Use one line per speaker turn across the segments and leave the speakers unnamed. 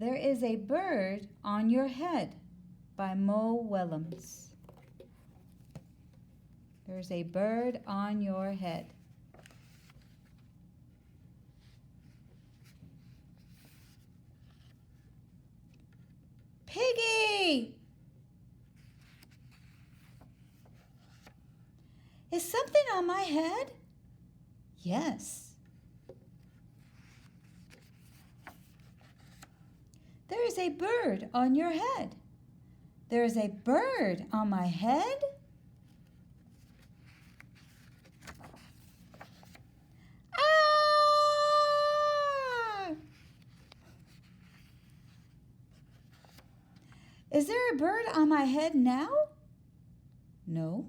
There is a bird on your head by Mo Willems. There's a bird on your head. Piggy! Is something on my head? Yes. There is a bird on your head. There is a bird on my head. Ah! Is there a bird on my head now? No.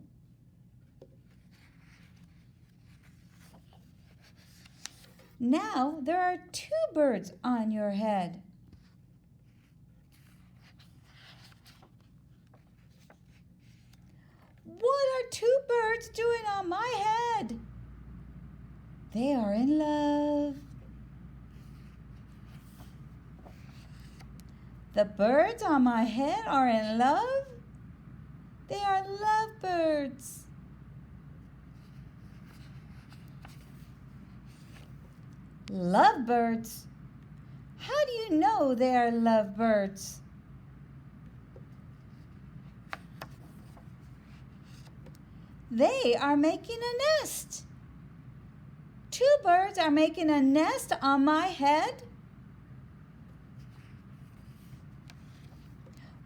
Now there are 2 birds on your head. What are 2 birds doing on my head? They are in love. The birds on my head are in love. They are lovebirds. Lovebirds? How do you know they are lovebirds? They are making a nest. 2 birds are making a nest on my head.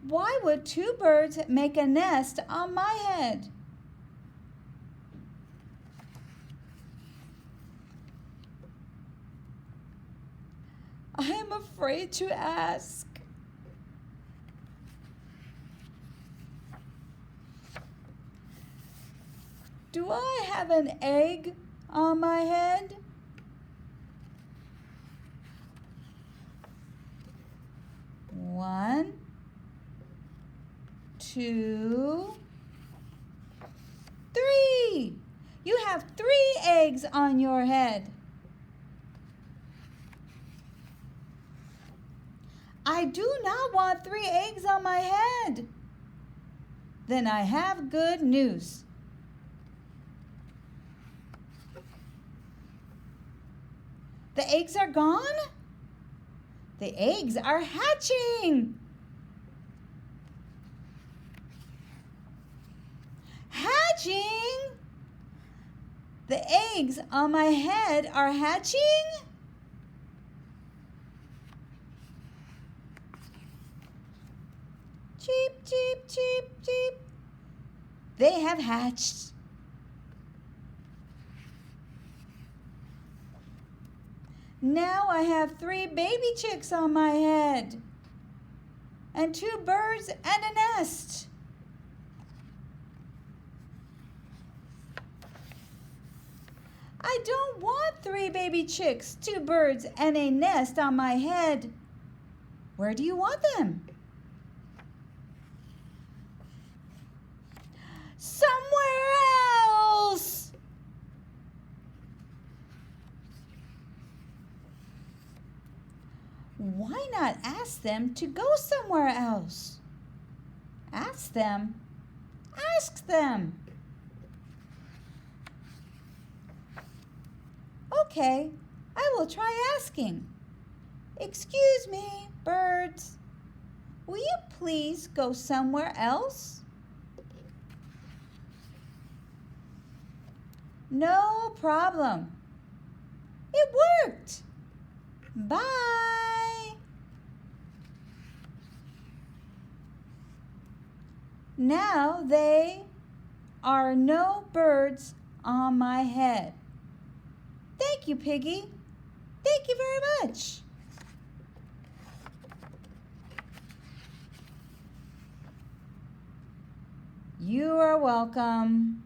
Why would 2 birds make a nest on my head? I am afraid to ask. Do I have an egg on my head? One, 2, 3. You have 3 eggs on your head. I do not want 3 eggs on my head. Then I have good news. The eggs are gone? The eggs are hatching. Hatching? The eggs on my head are hatching? Cheep, cheep, cheep, cheep. They have hatched. Now I have 3 baby chicks on my head and 2 birds and a nest. I don't want 3 baby chicks, 2 birds, and a nest on my head. Where do you want them? Somewhere else. Why not ask them to go somewhere else? Ask them. Ask them. Okay, I will try asking. Excuse me, birds. Will you please go somewhere else? No problem. It worked. Bye. Now there are no birds on my head. Thank you, Piggy. Thank you very much. You are welcome.